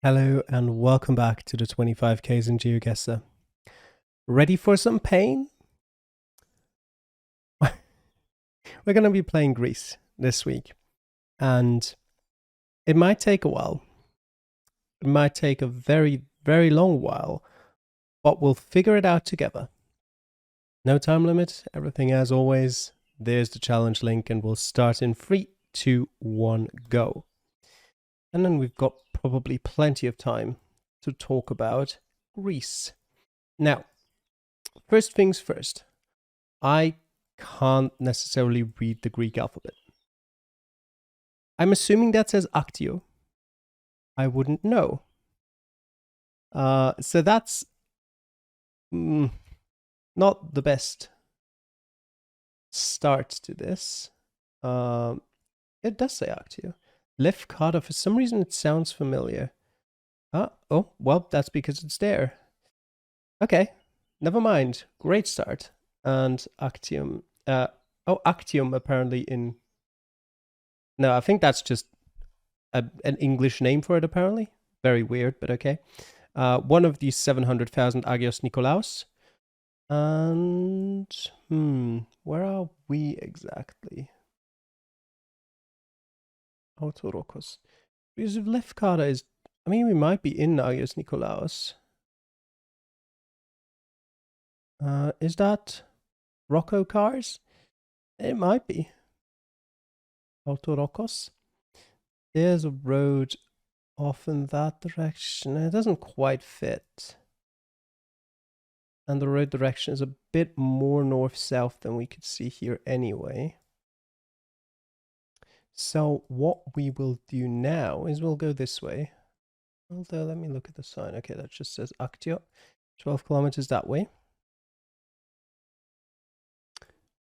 Hello and welcome back to the 25Ks in GeoGuessr. Ready for some pain? We're going to be playing Greece this week, and it might take a while. It might take a very, very long while, but we'll figure it out together. No time limit, everything as always. There's the challenge link, and we'll start in 3, 2, 1, go. And then we've got probably plenty of time to talk about Greece. Now, first things first, I can't necessarily read the Greek alphabet. I'm assuming that says Actio. I wouldn't know. So that's not the best start to this. It does say Actio. Lefkada, for some reason it sounds familiar. Oh, well, that's because it's there. Okay, never mind. Great start. And Actium. Actium apparently in... No, I think that's just an English name for it, apparently. Very weird, but okay. One of these 700,000 Agios Nikolaos. And... where are we exactly? Autorokos. Because if Lefkada is... I mean, we might be in Agios Nikolaos. Is that Rocco cars? It might be. Autorokos. There's a road off in that direction. It doesn't quite fit. And the road direction is a bit more north-south than we could see here anyway. So what we will do now is we'll go this way. Although, let me look at the sign. Okay, that just says Actio. 12 kilometers that way.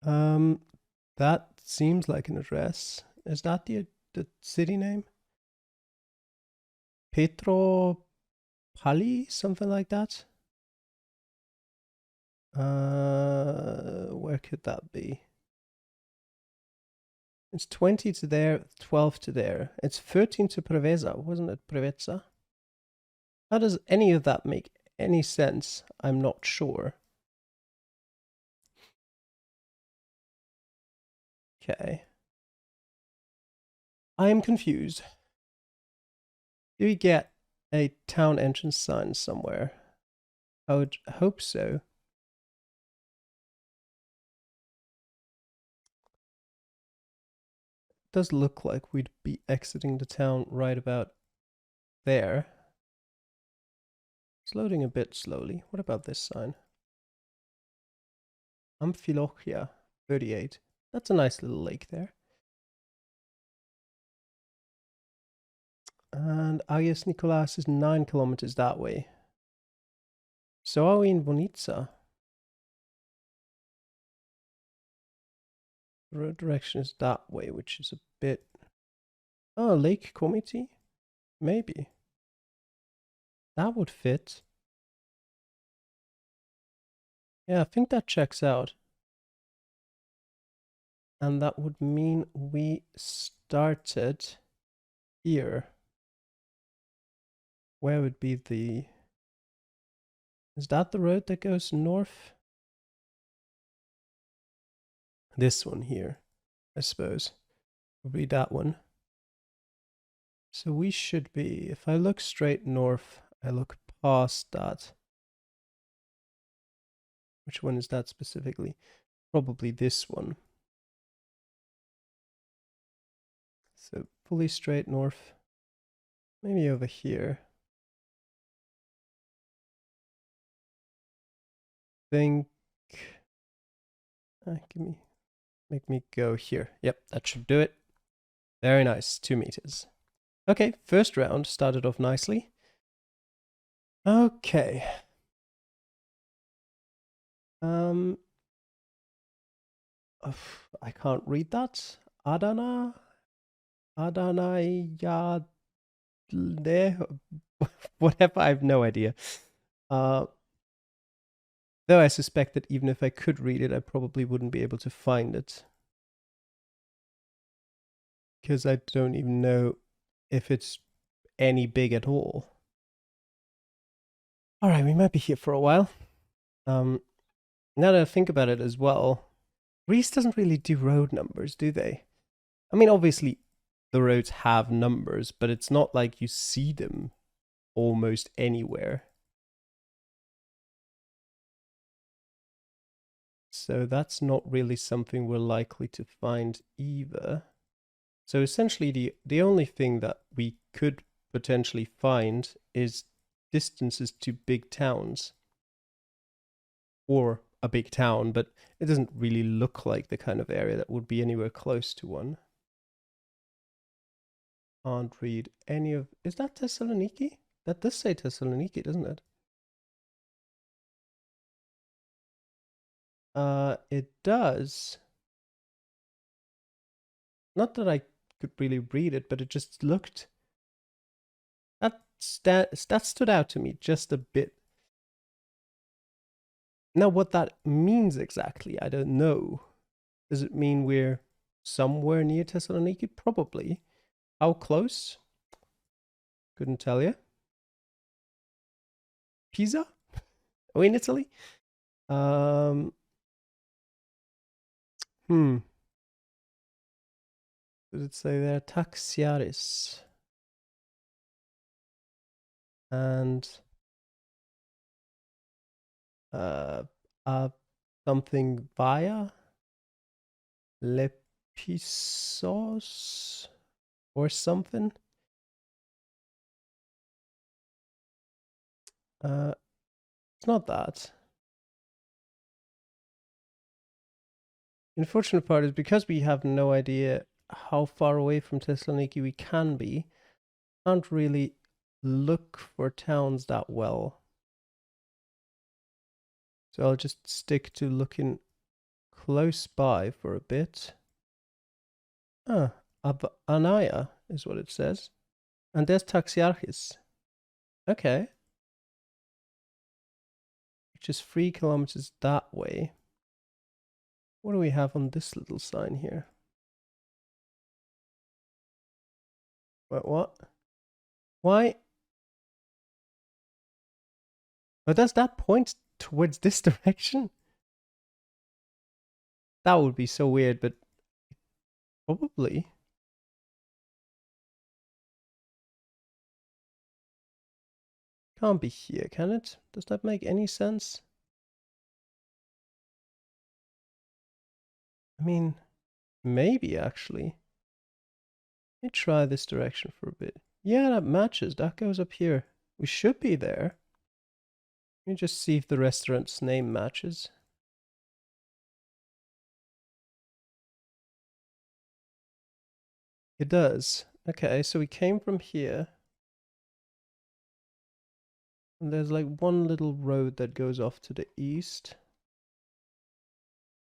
That seems like an address. Is that the city name? Petropali? Something like that? Where could that be? It's 20 to there, 12 to there. It's 13 to Preveza, wasn't it? Preveza? How does any of that make any sense? I'm not sure. Okay. I am confused. Do we get a town entrance sign somewhere? I would hope so. It does look like we'd be exiting the town right about there. It's loading a bit slowly. What about this sign? Amphilochia 38. That's a nice little lake there. And Agios Nikolaos is 9 kilometers that way. So are we in Vonica? The road direction is that way, which is a bit... Oh, Lake Comity? Maybe. That would fit. Yeah, I think that checks out. And that would mean we started here. Where would be the... Is that the road that goes north? This one here, I suppose. Would be that one. So we should be... If I look straight north, I look past that. Which one is that specifically? Probably this one. So fully straight north. Maybe over here. Think... Make me go here. Yep, that should do it. Very nice, 2 meters. Okay, first round started off nicely. Okay. I can't read that. Adana? Adanayade? Whatever, I have no idea. Though I suspect that even if I could read it, I probably wouldn't be able to find it. Because I don't even know if it's any big at all. All right, we might be here for a while. Now that I think about it as well, Greece doesn't really do road numbers, do they? I mean, obviously, the roads have numbers, but it's not like you see them almost anywhere. So that's not really something we're likely to find either. So essentially, the only thing that we could potentially find is distances to big towns or a big town, but it doesn't really look like the kind of area that would be anywhere close to one. Can't read any of... Is that Thessaloniki? That does say Thessaloniki, doesn't it? It does. Not that I could really read it, but it just looked... That stood out to me just a bit. Now, what that means exactly, I don't know. Does it mean we're somewhere near Thessaloniki? Probably. How close? Couldn't tell you. Pisa? Are we in Italy? Hmm. Does it say there? Taxiaris. And uh, uh something via Lepisos or something. It's not that. The unfortunate part is because we have no idea how far away from Thessaloniki we can be, can't really look for towns that well. So I'll just stick to looking close by for a bit. Anaya is what it says. And there's Taxiarchis. Okay. Which is 3 kilometers that way. What do we have on this little sign here? What? Why? Oh, does that point towards this direction? That would be so weird, but probably. Can't be here, can it? Does that make any sense? I mean, maybe actually. Let me try this direction for a bit. Yeah, that matches. That goes up here. We should be there. Let me just see if the restaurant's name matches. It does. Okay, so we came from here. And there's like one little road that goes off to the east.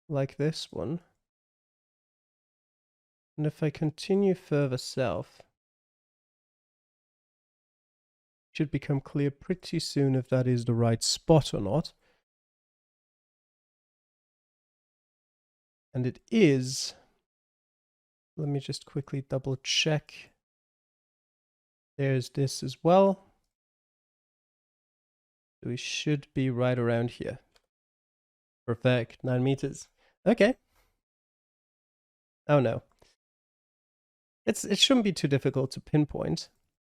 Like this one. And if I continue further south, it should become clear pretty soon if that is the right spot or not. And it is. Let me just quickly double check. There's this as well. So we should be right around here. Perfect. 9 meters. Okay. Oh no. It shouldn't be too difficult to pinpoint.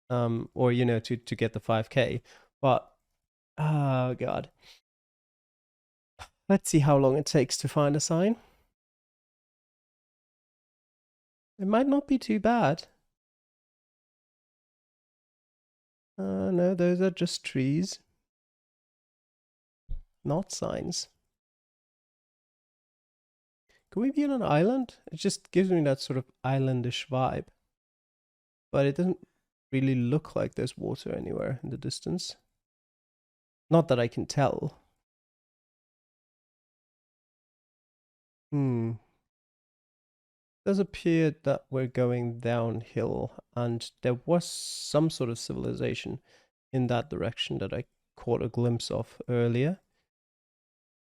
Or to get the 5K. But oh god. Let's see how long it takes to find a sign. It might not be too bad. No, those are just trees. Not signs. Could we be on an island? It just gives me that sort of islandish vibe. But it doesn't really look like there's water anywhere in the distance. Not that I can tell. It does appear that we're going downhill, and there was some sort of civilization in that direction that I caught a glimpse of earlier.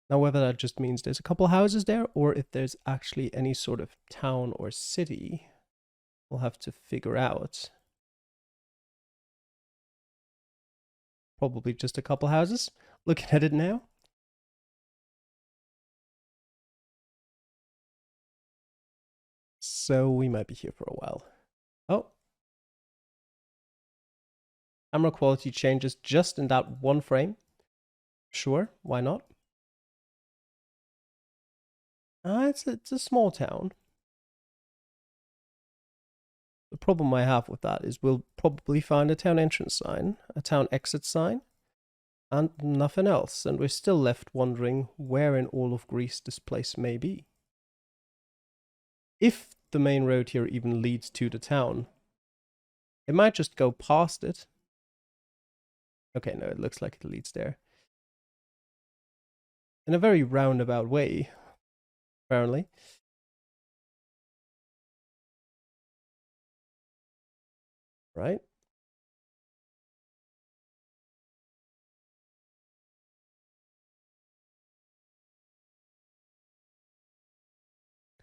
Now, whether that just means there's a couple houses there, or if there's actually any sort of town or city, we'll have to figure out. probably just a couple houses. Looking at it now. So we might be here for a while. Oh. Camera quality changes just in that one frame. Sure, why not? It's a small town. The problem I have with that is we'll probably find a town entrance sign, a town exit sign, and nothing else. And we're still left wondering where in all of Greece this place may be. If the main road here even leads to the town, it might just go past it. Okay, no, it looks like it leads there. In a very roundabout way, apparently. Right?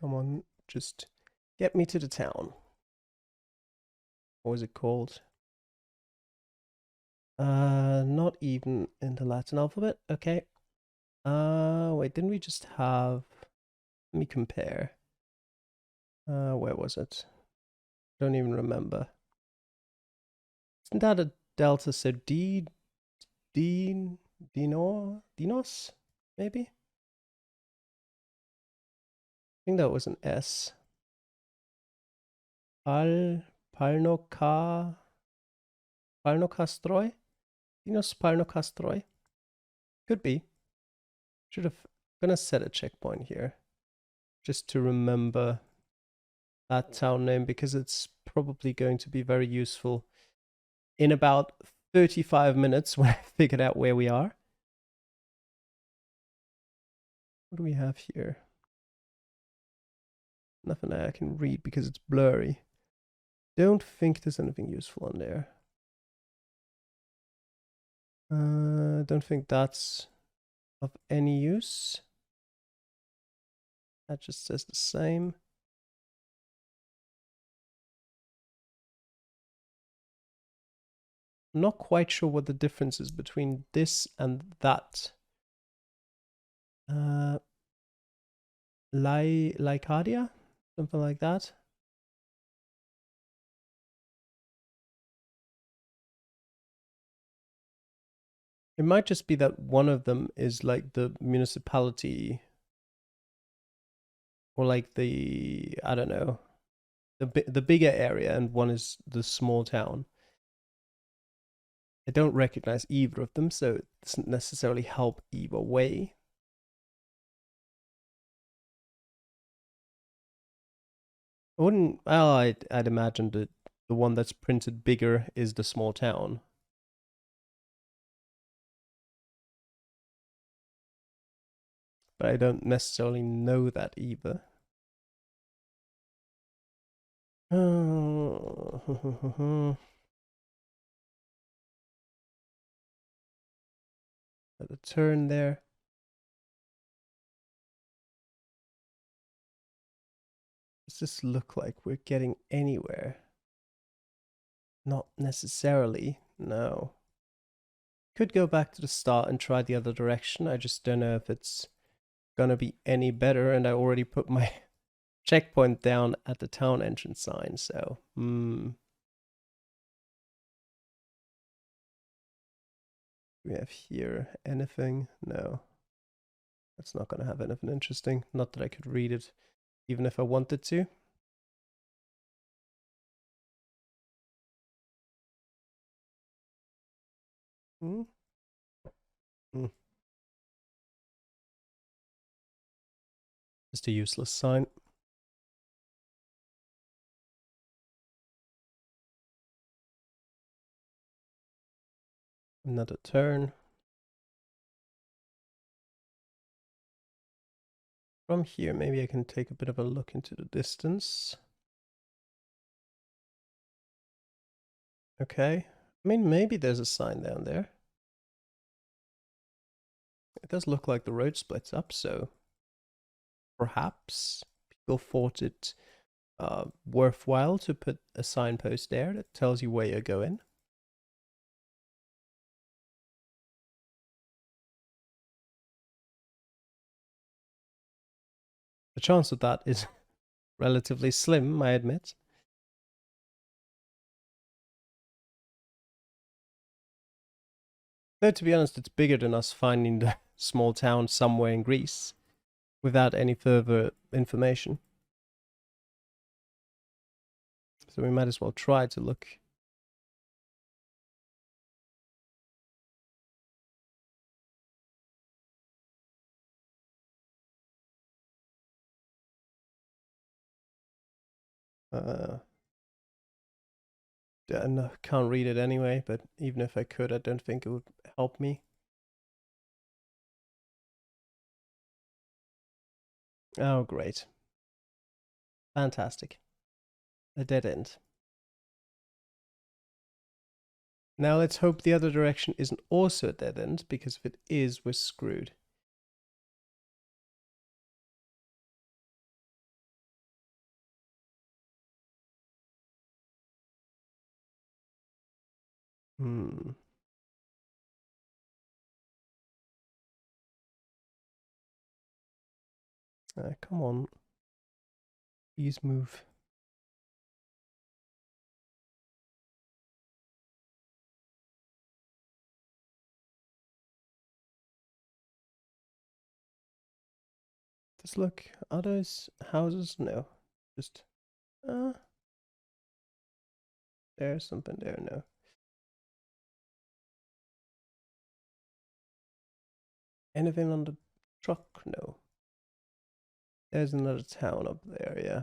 Come on, just get me to the town. What was it called? Not even in the Latin alphabet. Okay. Wait, didn't we just have... Let me compare. Where was it? Don't even remember. Isn't that a delta? So Dinos? Maybe? I think that was an S. Palnocastroi? Dinos Palnocastroi? Could be. Should have... Gonna set a checkpoint here. Just to remember that town name, because it's probably going to be very useful in about 35 minutes when I figured out where we are. What do we have here? Nothing I can read because it's blurry. Don't think there's anything useful on there. Don't think that's of any use. That just says the same. I'm not quite sure what the difference is between this and that. Lycadia? Something like that. It might just be that one of them is like the municipality, or like the, I don't know, the bigger area, and one is the small town. I don't recognize either of them, so it doesn't necessarily help either way. I wouldn't, well, I'd imagine that the one that's printed bigger is the small town. But I don't necessarily know that either. At the turn there. Does this look like we're getting anywhere? Not necessarily, no. Could go back to the start and try the other direction. I just don't know if it's gonna be any better, and I already put my checkpoint down at the town entrance sign, so we have here anything? No. That's not gonna have anything interesting. Not that I could read it, even if I wanted to. Just a useless sign. Another turn. From here, maybe I can take a bit of a look into the distance. Okay. I mean, maybe there's a sign down there. It does look like the road splits up, so perhaps people thought it worthwhile to put a signpost there that tells you where you're going. chance of that is relatively slim, I admit. Though, to be honest, it's bigger than us finding the small town somewhere in Greece without any further information. So we might as well try to look. No, can't read it anyway, but even if I could, I don't think it would help me. Oh, great. Fantastic. A dead end. Now let's hope the other direction isn't also a dead end, because if it is, we're screwed. Come on. Please move. Just look. Are those houses? No. Just. There's something there. No. Anything on the truck? No. There's another town up there, yeah.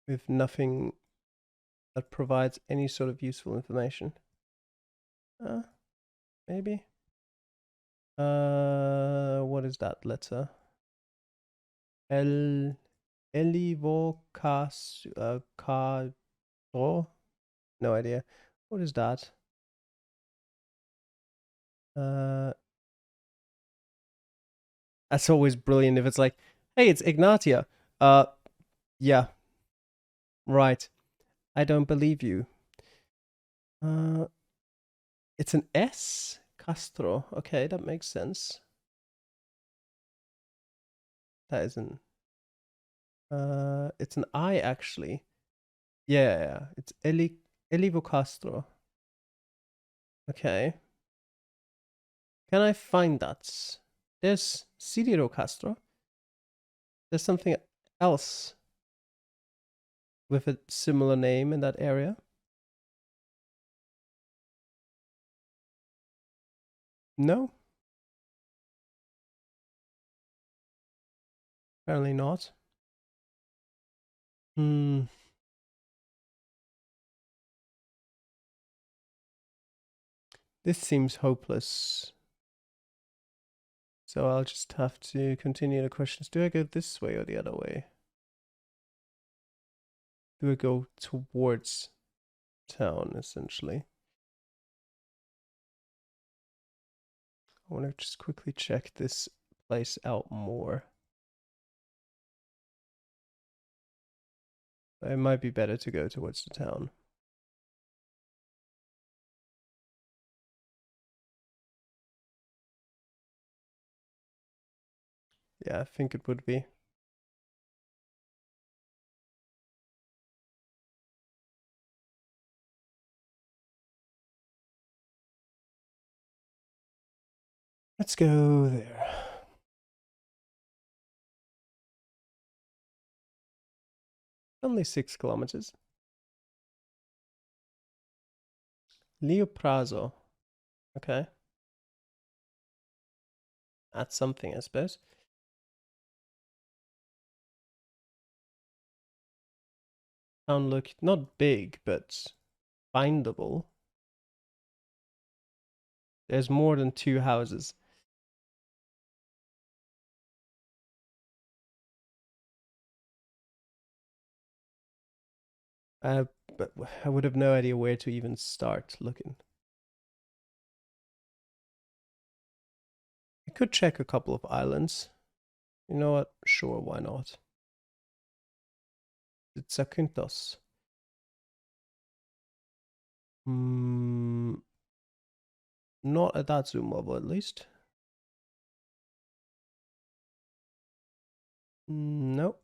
With nothing that provides any sort of useful information. Maybe. What is that letter? Elivocas Cadro? No idea. What is that? That's always brilliant if it's like, hey, it's Ignatia. Yeah. Right. I don't believe you. It's an S? Castro. Okay, that makes sense. That isn't. It's an I actually. Yeah. It's Elivo Castro. Okay. Can I find that? There's Cirilo Castro. There's something else with a similar name in that area. No? Apparently not. This seems hopeless. So I'll just have to continue the questions. Do I go this way or the other way? Do I go towards town, essentially? I want to just quickly check this place out more. It might be better to go towards the town. Yeah, I think it would be. Let's go there. Only 6 kilometers. Leoprazo. Okay. That's something, I suppose. Town look not big, but findable. There's more than 2 houses. But I would have no idea where to even start looking. I could check a couple of islands. You know what? Sure, why not? It's Zakynthos. Not at that zoom level, at least. Nope.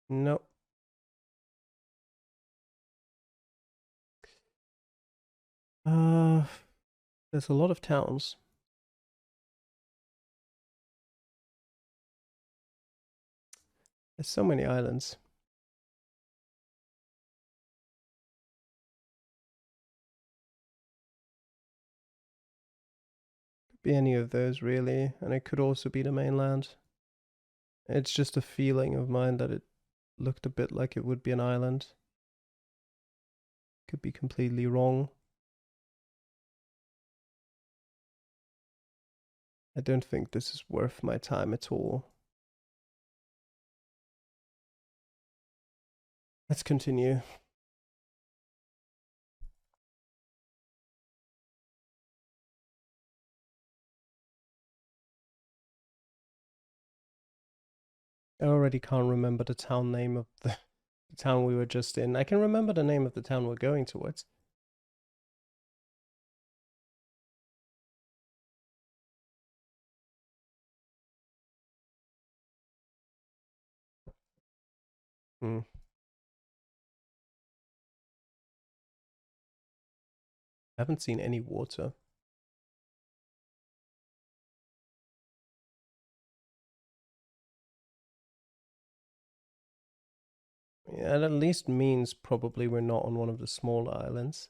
Nope. There's a lot of towns. There's so many islands. Could be any of those really, and it could also be the mainland. It's just a feeling of mine that it looked a bit like it would be an island. Could be completely wrong. I don't think this is worth my time at all. Let's continue. I already can't remember the town name of the town we were just in. I can remember the name of the town we're going towards. Hmm. I haven't seen any water. Yeah, that at least means probably we're not on one of the smaller islands.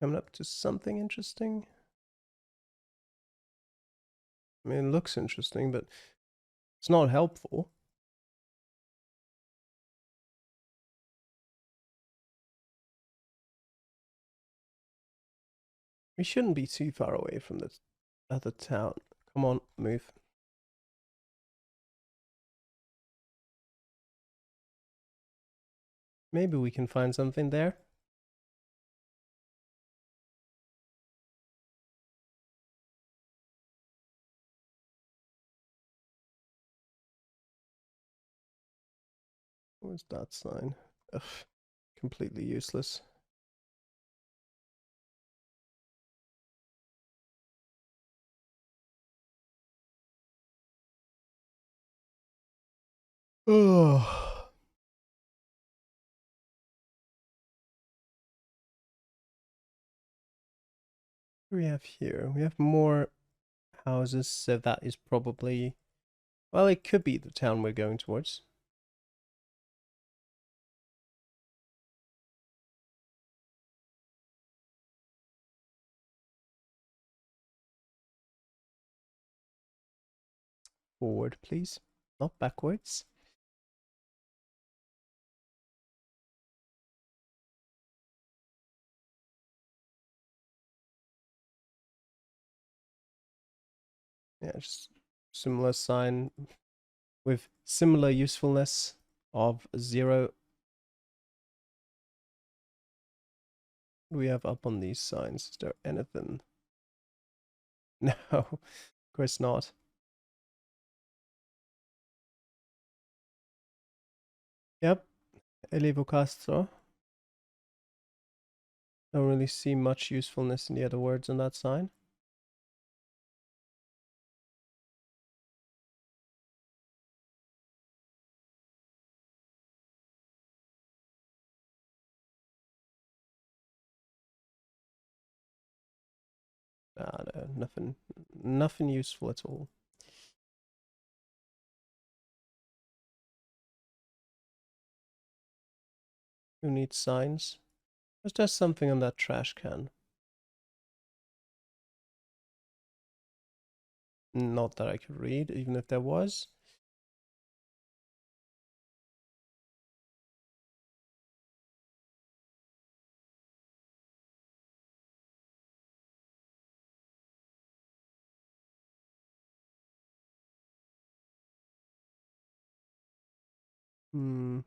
Coming up to something interesting. I mean, it looks interesting, but it's not helpful. We shouldn't be too far away from this other town. Come on, move. Maybe we can find something there. What's that sign? Ugh, completely useless. Oh. What do we have here? We have more houses, so that is probably... Well, it could be the town we're going towards. Forward, please. Not backwards. Yeah, just similar sign with similar usefulness of 0. What do we have up on these signs? Is there anything? No, of course not. Yep, Elivo Castro. Don't really see much usefulness in the other words on that sign. Ah, no, nothing useful at all. Who needs signs? Was there something on that trash can? Not that I could read, even if there was. Hmm.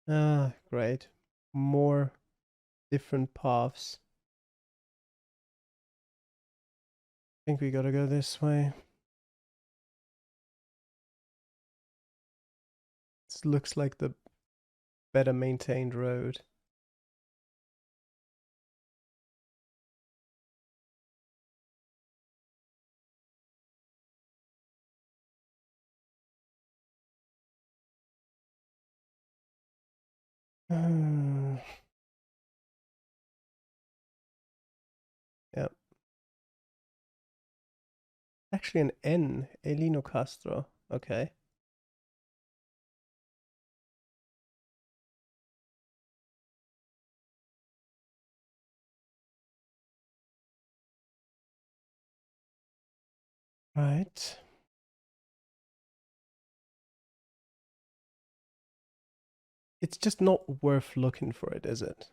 Ah, great. More different paths. I think we gotta go this way. This looks like the better maintained road. Yep. Actually an N. Elino Castro. Okay. Right. It's just not worth looking for it, is it?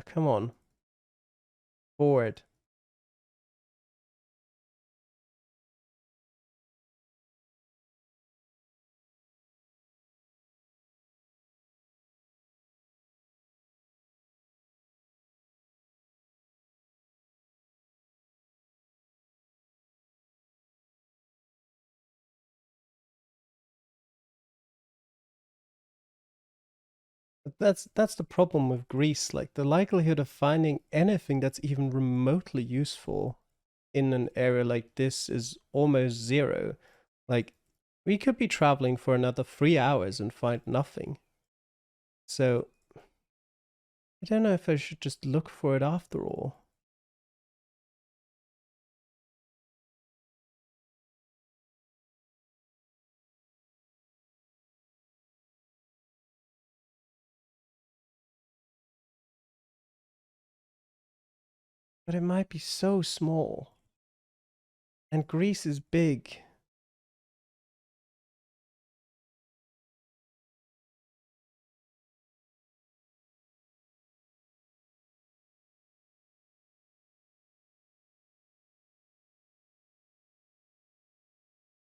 Come on. Forward. That's the problem with Greece. Like the likelihood of finding anything that's even remotely useful in an area like this is almost zero. Like we could be traveling for another 3 hours and find nothing. So I don't know if I should just look for it after all. But it might be so small. And Greece is big.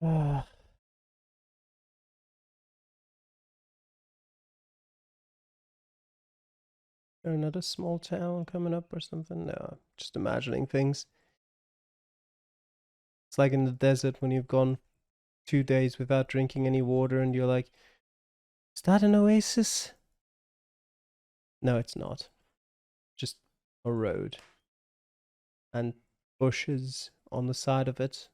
Ah, there another small town coming up or something? No, just imagining things. It's like in the desert when you've gone 2 days without drinking any water and you're like, is that an oasis? No, it's not. Just a road and bushes on the side of it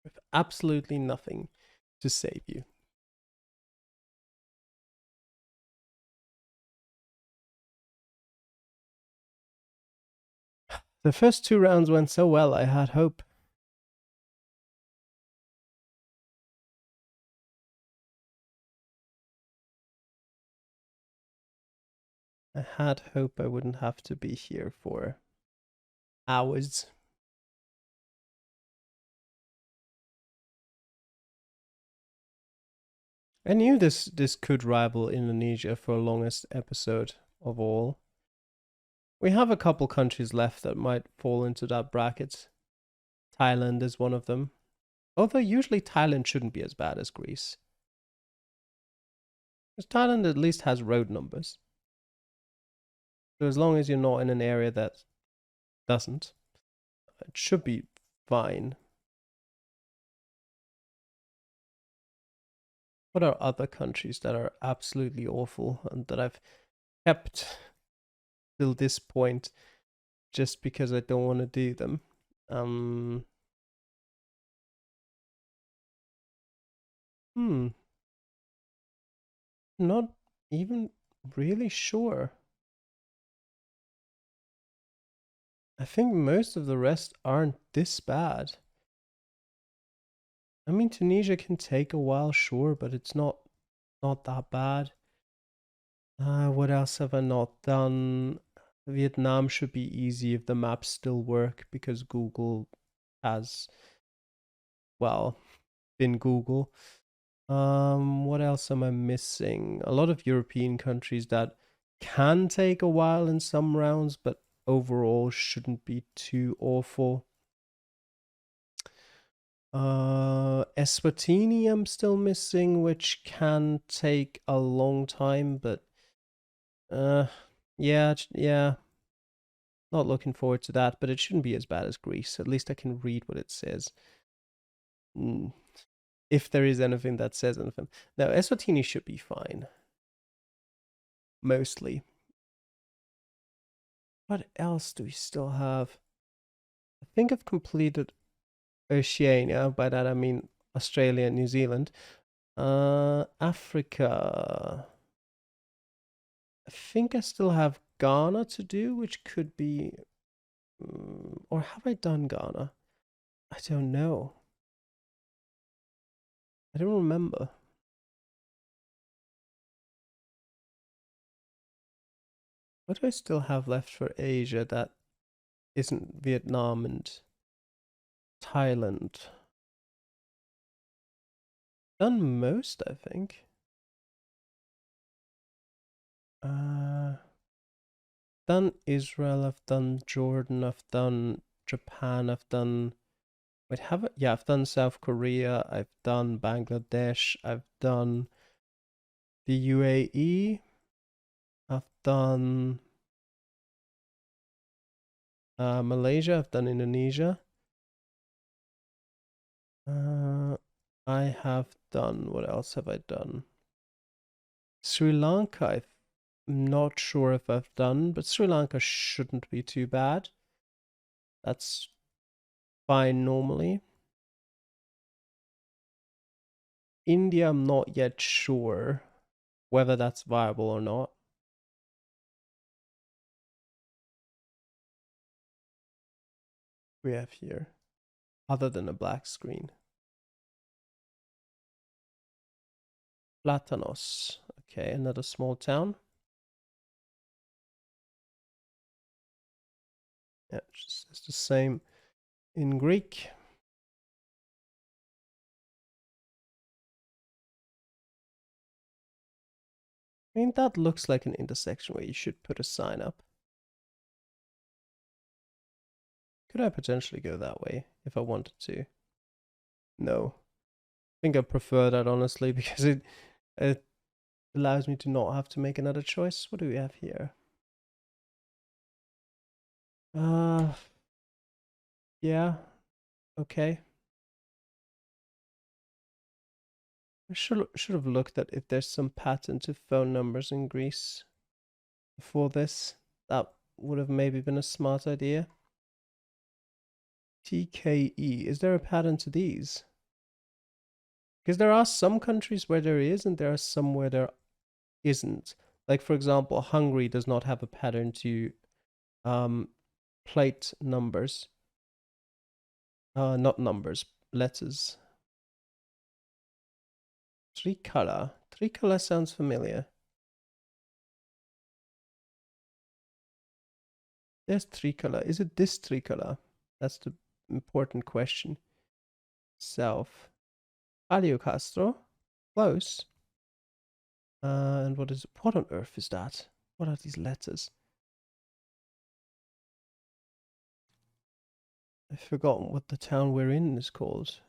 with absolutely nothing to save you. The first 2 rounds went so well, I had hope. I had hope I wouldn't have to be here for hours. I knew this could rival Indonesia for longest episode of all. We have a couple countries left that might fall into that bracket. Thailand is one of them. Although usually Thailand shouldn't be as bad as Greece. Because Thailand at least has road numbers. So as long as you're not in an area that doesn't, it should be fine. What are other countries that are absolutely awful and that I've kept till this point just because I don't want to do them? Um, hmm, not even really sure. I think most of the rest aren't this bad. I mean, Tunisia can take a while, sure, but it's not that bad. What else have I not done? Vietnam should be easy if the maps still work because Google has, well, been Google. What else am I missing? A lot of European countries that can take a while in some rounds, but overall shouldn't be too awful. Eswatini I'm still missing, which can take a long time, but yeah. Not looking forward to that, but it shouldn't be as bad as Greece. At least I can read what it says. If there is anything that says anything. Now, Eswatini should be fine. Mostly. What else do we still have? I think I've completed Oceania. By that I mean Australia and New Zealand. Africa. I think I still have Ghana to do, which could be... or have I done Ghana? I don't know. I don't remember. What do I still have left for Asia that isn't Vietnam and Thailand? Done most, I think. Done Israel, I've done Jordan, I've done Japan, I've done... Wait, have I? Yeah, I've done South Korea, I've done Bangladesh, I've done the UAE, I've done Malaysia, I've done Indonesia. I have done... What else have I done? Sri Lanka, I'm not sure if I've done, but Sri Lanka shouldn't be too bad. That's fine normally. India, I'm not yet sure whether that's viable or not. We have here, other than a black screen. Platanos. Okay, another small town. Yeah, it's the same in Greek. I mean, that looks like an intersection where you should put a sign up. Could I potentially go that way if I wanted to? No. I think I prefer that, honestly, because it allows me to not have to make another choice. What do we have here? Yeah, okay. I should have looked at if there's some pattern to phone numbers in Greece before this. That would have maybe been a smart idea. TKE, is there a pattern to these? Because there are some countries where there is, and there are some where there isn't. Like, for example, Hungary does not have a pattern to plate numbers. Not numbers, letters. Tricolour. Tricolour sounds familiar. There's tricolour. Is it this tricolour? That's the important question. South. Castro. Close. And what on earth is that? What are these letters? I've forgotten what the town we're in is called.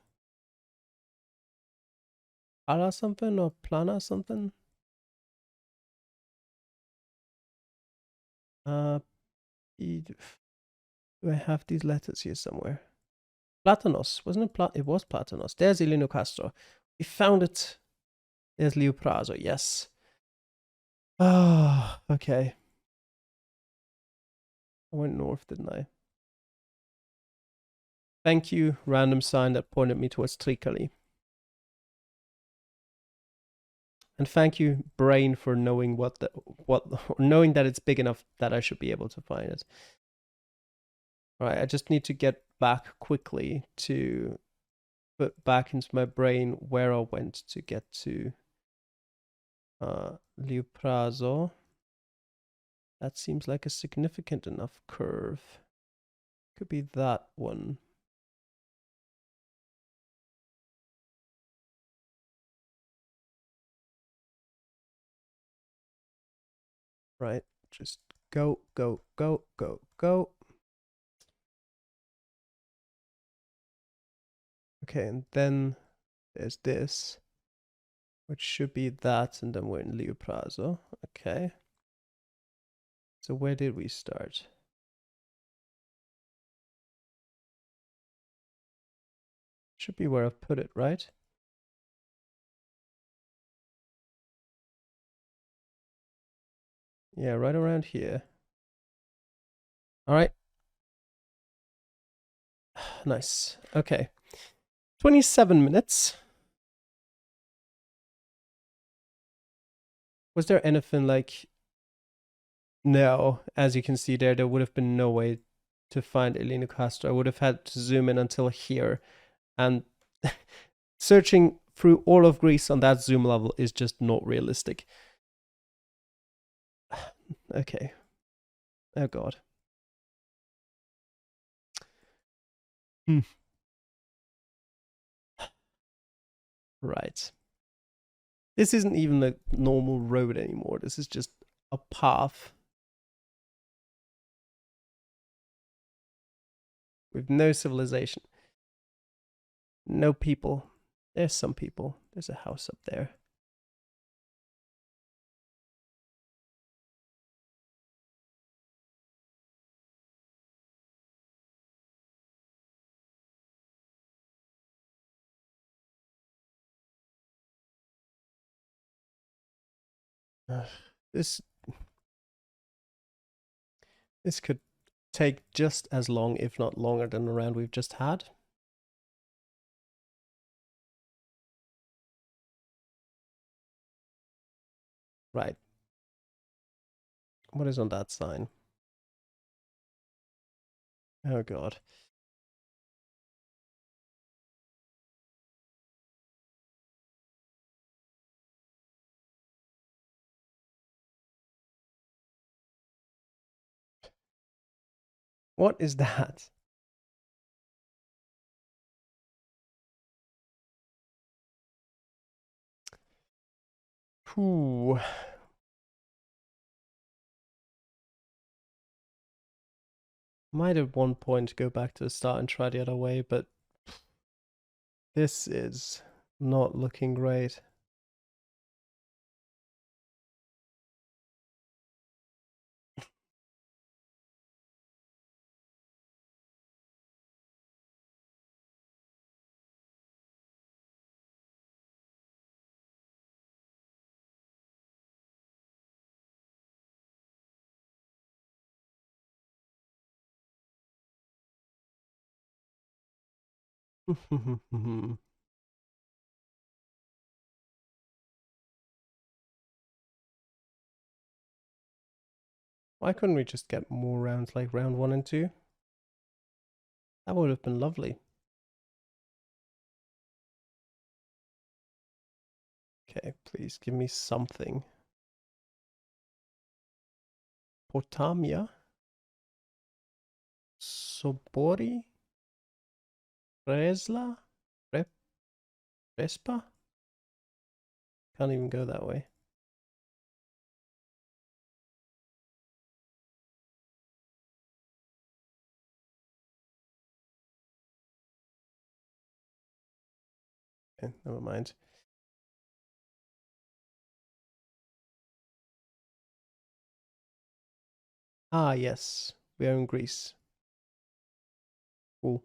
Ala something or Plana something? Do I have these letters here somewhere? Platanos, wasn't it? It was Platanos. There's Elino Castro. We found it. There's Leoprazo, yes. Ah, okay. I went north, didn't I? Thank you, random sign that pointed me towards Tricoli. And thank you, brain, for knowing knowing that it's big enough that I should be able to find it. All right, I just need to get back quickly to put back into my brain where I went to get to Liuprazo. That seems like a significant enough curve. Could be that one. Right, just go, go, go, go, go. Okay, and then there's this, which should be that, and then we're in Leoprazo. Okay. So where did we start? Should be where I've put it, right? Yeah, right around here. All right. Nice. Okay. 27 minutes. Was there anything like... No, as you can see there would have been no way to find Elena Castro. I would have had to zoom in until here. And searching through all of Greece on that zoom level is just not realistic. Okay. Oh god. Right. This isn't even a normal road anymore. This is just a path with no civilization. No people. There's some people. There's a house up there. This could take just as long, if not longer, than the round we've just had. Right. What is on that sign? Oh god. What is that? Ooh. Might at one point go back to the start and try the other way, but this is not looking great. Why couldn't we just get more rounds like round 1 and 2? That would have been lovely. Okay, please give me something. Potamia? Sobori? Resla? Respa? Can't even go that way. Okay, never mind. Ah, yes. We are in Greece. Cool.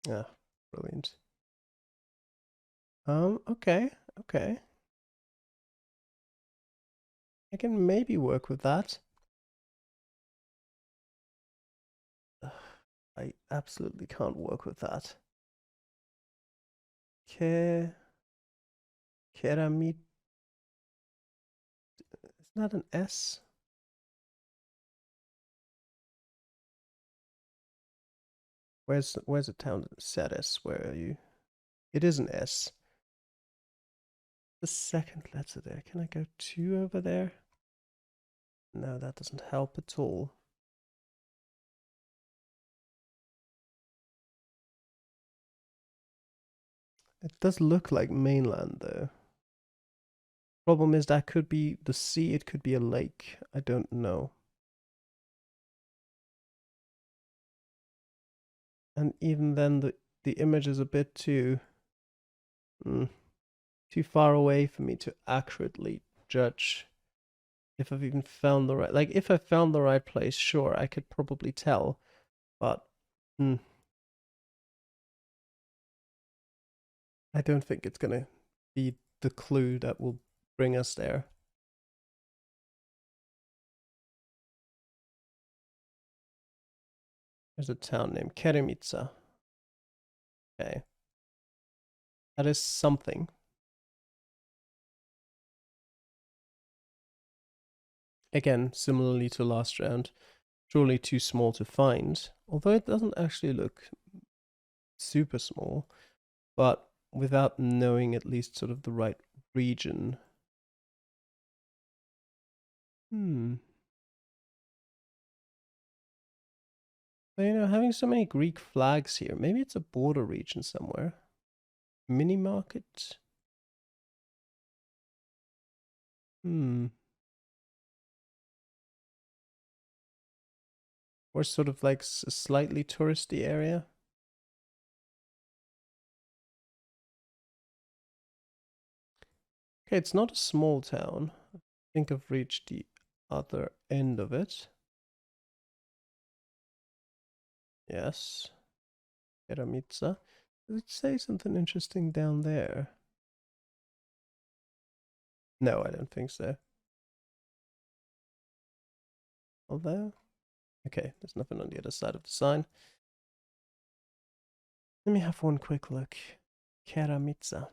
Ah, brilliant. Okay, okay. I can maybe work with that. I absolutely can't work with that. Keramid. Isn't that an S? Where's the town that said S? Where are you? It is an S. The second letter there. Can I go 2 over there? No, that doesn't help at all. It does look like mainland though. Problem is that could be the sea, it could be a lake. I don't know. And even then, the image is a bit too too far away for me to accurately judge if I've even found the right. Like, if I found the right place, sure, I could probably tell, but I don't think it's gonna be the clue that will bring us there. There's a town named Keremitsa. Okay. That is something. Again, similarly to last round, surely too small to find, although it doesn't actually look super small, but without knowing at least sort of the right region. But, you know, having so many Greek flags here, maybe it's a border region somewhere. Mini market? Or sort of like a slightly touristy area? Okay, it's not a small town. I think I've reached the other end of it. Yes. Keramitsa. Does it say something interesting down there? No, I don't think so. Although, okay, there's nothing on the other side of the sign. Let me have one quick look. Keramitsa.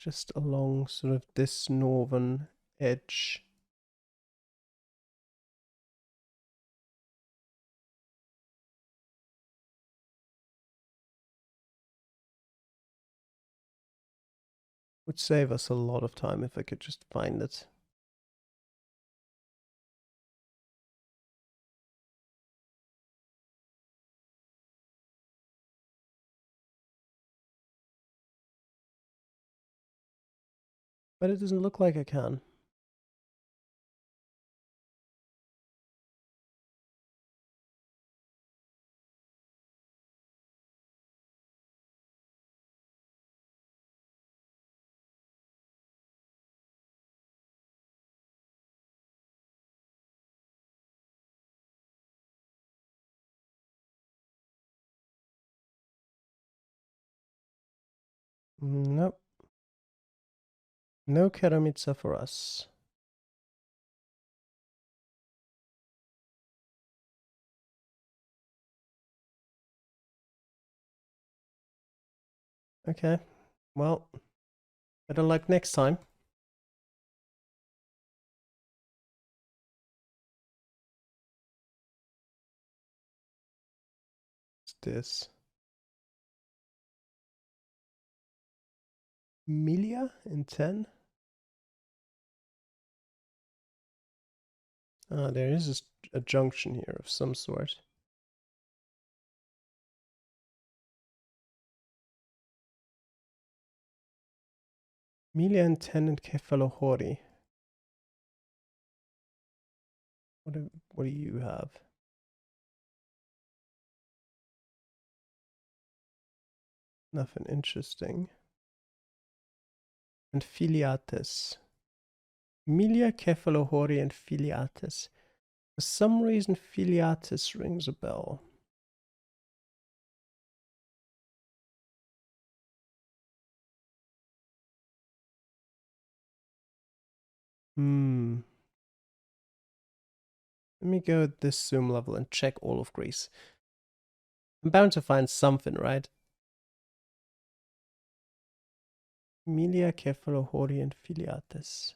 Just along sort of this northern edge. Would save us a lot of time if I could just find it. But it doesn't look like I can. Nope. No Keramitsa for us. Okay. Well, better luck next time. What's this? Milia in 10? Ah, there is a junction here of some sort. Milia in 10 and Kefalohori. What do you have? Nothing interesting. And Filiates. Milia, Kefalohori, and Filiates. For some reason, Filiates rings a bell. Let me go at this zoom level and check all of Greece. I'm bound to find something, right? Milia, Kefalohori, and Filiates.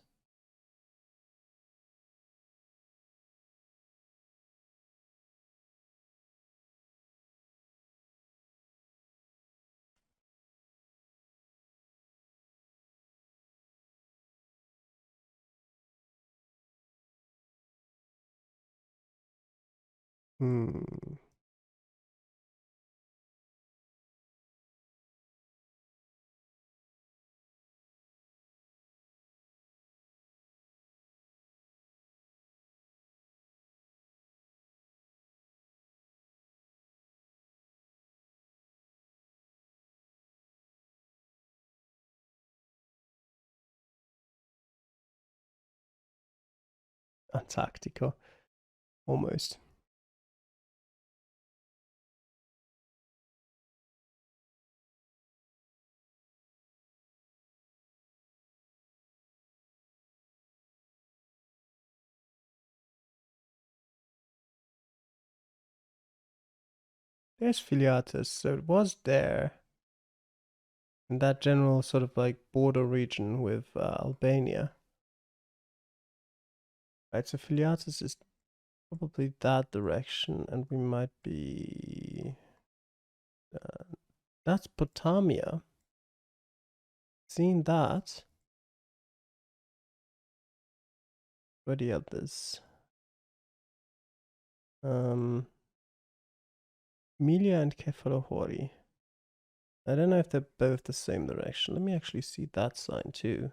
Antarctica, almost. There's Filiatis, so it was there in that general sort of like border region with Albania. Right, so Filiatis is probably that direction, and we might be. That's Potamia. Seen that. Where are the others? Milia and Kefalohori. I don't know if they're both the same direction. Let me actually see that sign too.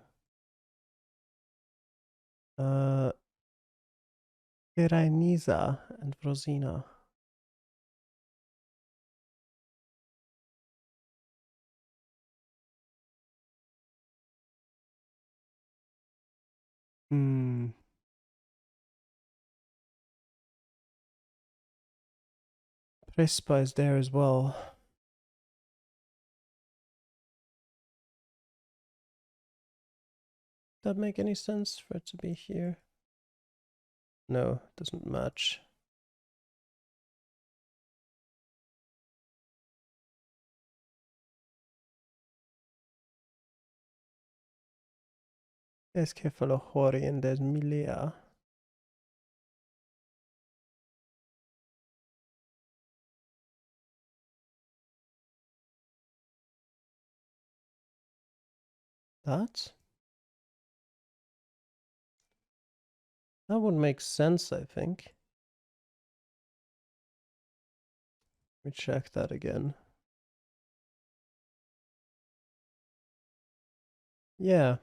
Kerainiza and Vrozina. Hmm. Prespa is there as well. Does that make any sense for it to be here? No, it doesn't match. There's Kefalohori and there's Milia. That? That would make sense, I think. Let me check that again. Yeah,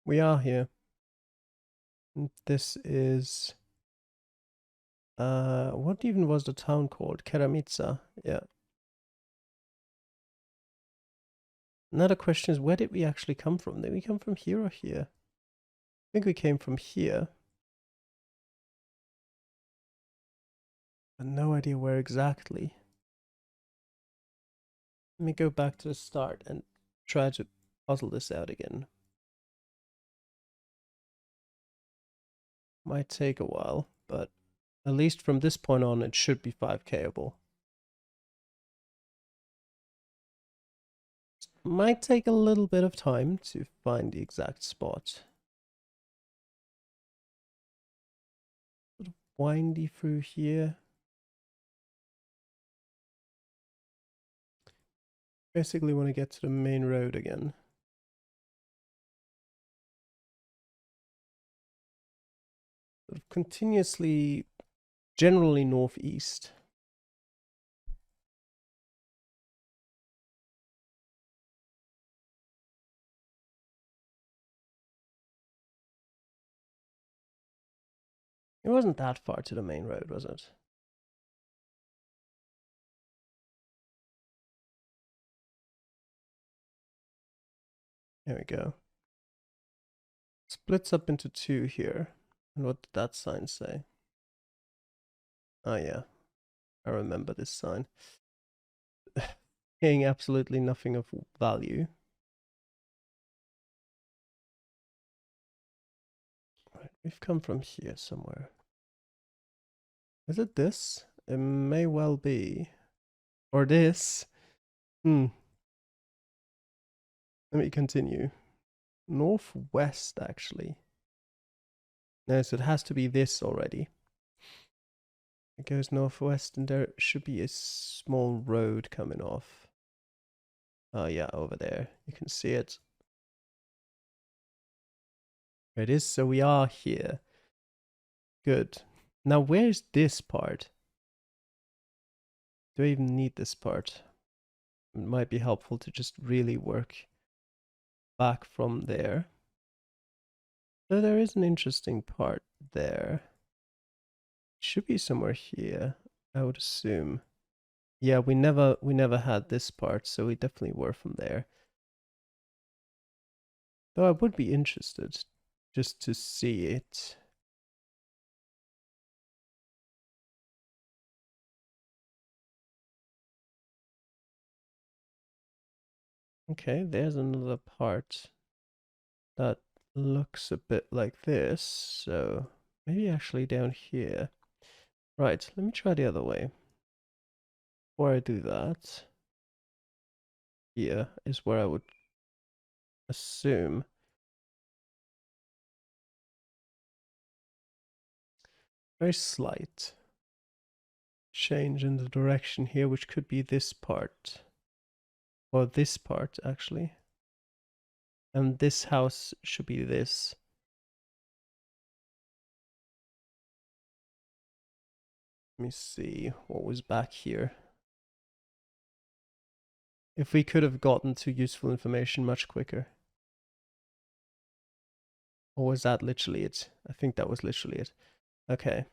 we are here. This is what even was the town called? Keramitsa. Yeah. Another question is, where did we actually come from? Did we come from here or here? I think we came from here. But no idea where exactly. Let me go back to the start and try to puzzle this out again. Might take a while, but at least from this point on, it should be 5Kable. Might take a little bit of time to find the exact spot. Sort of windy through here. Basically want to get to the main road again. Sort of continuously, generally northeast. It wasn't that far to the main road, was it? There we go. Splits up into two here. And what did that sign say? Oh yeah, I remember this sign. Saying absolutely nothing of value. Right, we've come from here somewhere. Is it this? It may well be. Or this. Let me continue. Northwest, actually. No, so it has to be this already. It goes northwest and there should be a small road coming off. Oh yeah, over there. You can see it. There it is, so we are here. Good. Now where's this part? Do I even need this part? It might be helpful to just really work back from there. So there is an interesting part there. It should be somewhere here, I would assume. Yeah, we never had this part, so we definitely were from there. Though I would be interested just to see it. Okay, there's another part that looks a bit like this. So maybe actually down here. Right, let me try the other way. Before I do that, here is where I would assume. Very slight change in the direction here, which could be this part. Or this part, actually. And this house should be this. Let me see what was back here. If we could have gotten to useful information much quicker. Or was that literally it? I think that was literally it. Okay.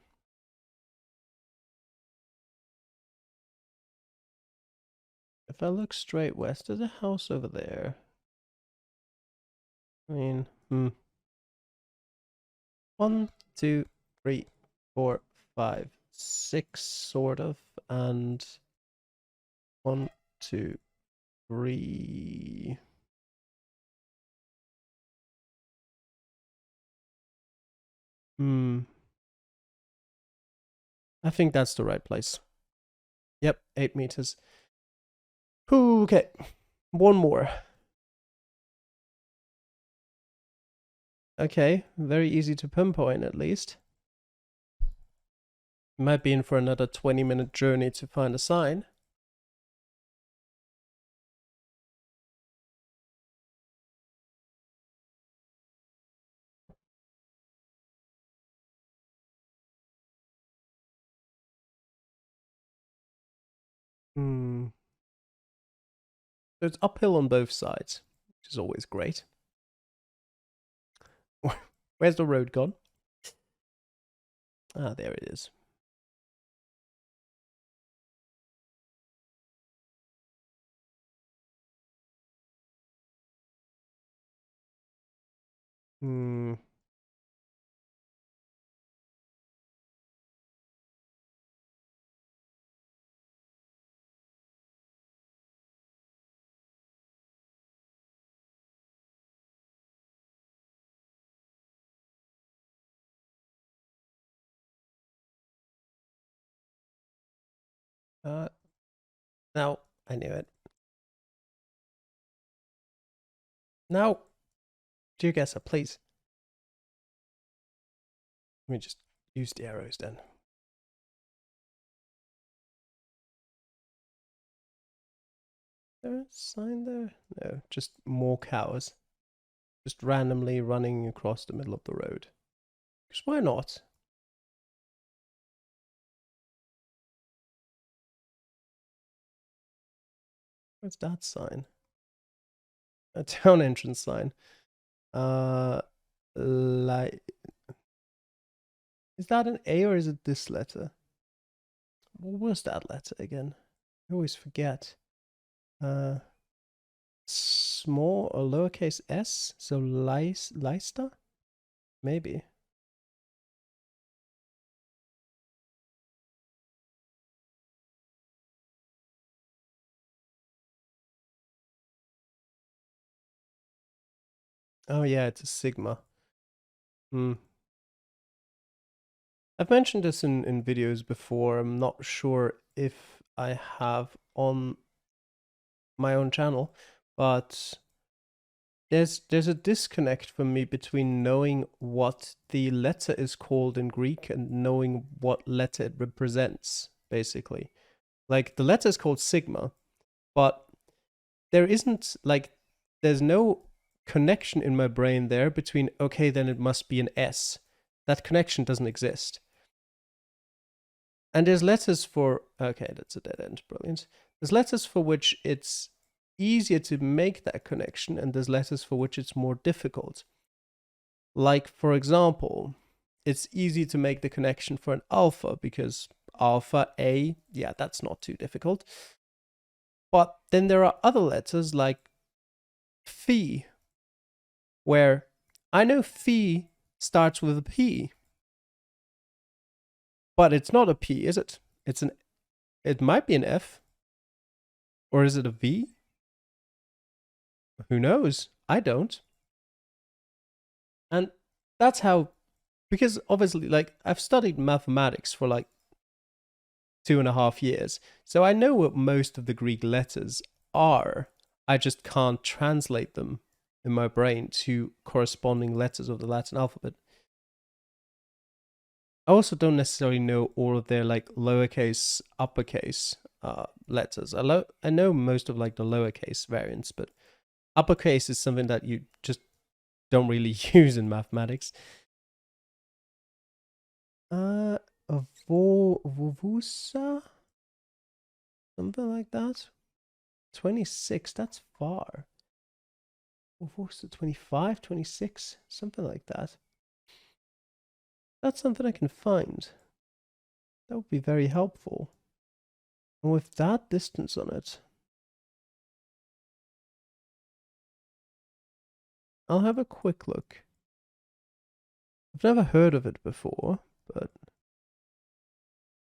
If I look straight west, there's a house over there. I mean, 1, 2, 3, 4, 5, 6, sort of, and 1, 2, 3. I think that's the right place. Yep, 8 meters. Okay, one more. Okay, very easy to pinpoint at least. Might be in for another 20-minute journey to find a sign. So it's uphill on both sides, which is always great. Where's the road gone? Ah, there it is. Now, I knew it. Now, GeoGuessr, please. Let me just use the arrows then. There a sign there? No, just more cows. Just randomly running across the middle of the road. Because why not? What's that sign? A town entrance sign. Like, is that an A or is it this letter? What was that letter again? I always forget. Small or lowercase s, so Leicester? Maybe. Oh yeah, it's a sigma. I've mentioned this in videos before. I'm not sure if I have on my own channel, but there's a disconnect for me between knowing what the letter is called in Greek and knowing what letter it represents, basically. Like the letter is called sigma, but there isn't like there's no connection in my brain there between okay, then it must be an S. That connection doesn't exist. And there's letters for okay, that's a dead end, brilliant. There's letters for which it's easier to make that connection, and there's letters for which it's more difficult. Like, for example, it's easy to make the connection for an alpha because alpha A, yeah, that's not too difficult. But then there are other letters like phi, where I know phi starts with a P, but it's not a P, is it? It might be an F, or is it a V? Who knows? I don't. And that's how, because obviously, like, I've studied mathematics for like 2.5 years, so I know what most of the Greek letters are. I just can't translate them in my brain to corresponding letters of the Latin alphabet. I also don't necessarily know all of their like lowercase, uppercase letters. I know most of like the lowercase variants, but uppercase is something that you just don't really use in mathematics. Vovusa? Something like that? 26, that's far. Vovusa 25, 26, something like that. That's something I can find. That would be very helpful. And with that distance on it, I'll have a quick look. I've never heard of it before, but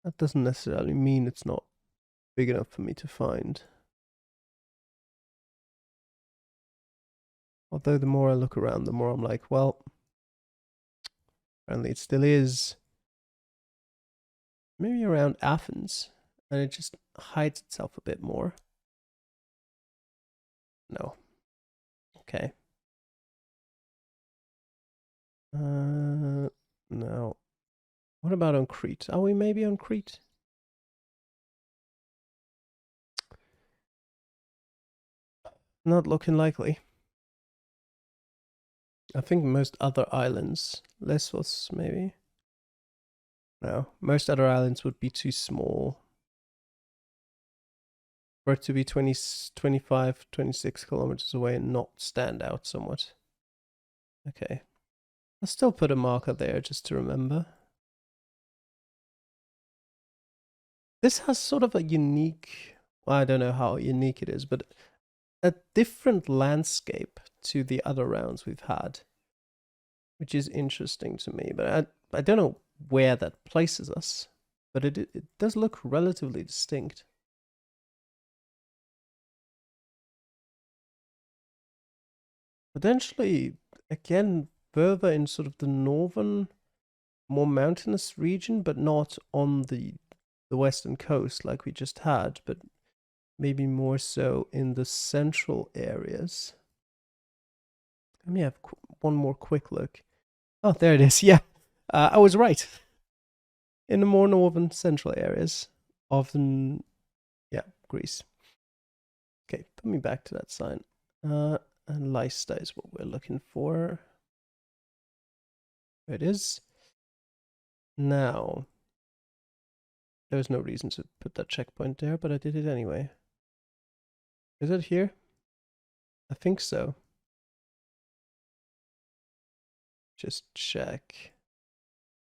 that doesn't necessarily mean it's not big enough for me to find. Although the more I look around, the more I'm like, well, apparently it still is. Maybe around Athens, and it just hides itself a bit more. No. Okay. No. What about on Crete? Are we maybe on Crete? Not looking likely. I think most other islands, Lesbos maybe. No, most other islands would be too small for it to be 20, 25, 26 kilometers away and not stand out somewhat. Okay. I'll still put a marker there just to remember. This has sort of a unique, well, I don't know how unique it is, but a different landscape to the other rounds we've had, which is interesting to me. But I don't know where that places us, but it does look relatively distinct. Potentially, again, further in sort of the northern, more mountainous region, but not on the western coast like we just had, but maybe more so in the central areas. Let me have one more quick look. Oh, there it is. Yeah, I was right. In the more northern central areas of the, yeah, Greece. Okay, put me back to that sign. And Lysta is what we're looking for. There it is. Now, there was no reason to put that checkpoint there, but I did it anyway. Is it here? I think so. Just check.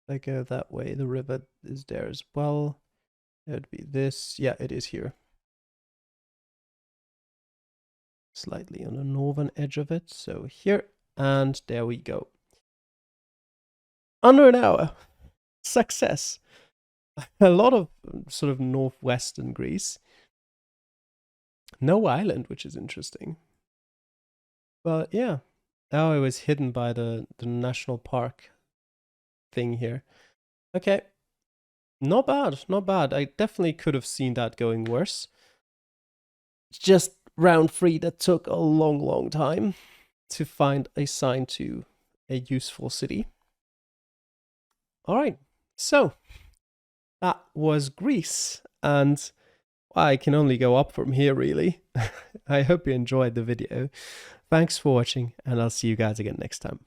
If I go that way, the river is there as well. It would be this. Yeah, it is here. Slightly on the northern edge of it. So here, and there we go. Under an hour. Success. A lot of sort of northwestern Greece. No island, which is interesting. But yeah, now it was hidden by the national park thing here. Okay. Not bad, not bad. I definitely could have seen that going worse. It's just round 3 that took a long, long time to find a sign to a useful city. All right, so that was Greece, and I can only go up from here, really. I hope you enjoyed the video. Thanks for watching, and I'll see you guys again next time.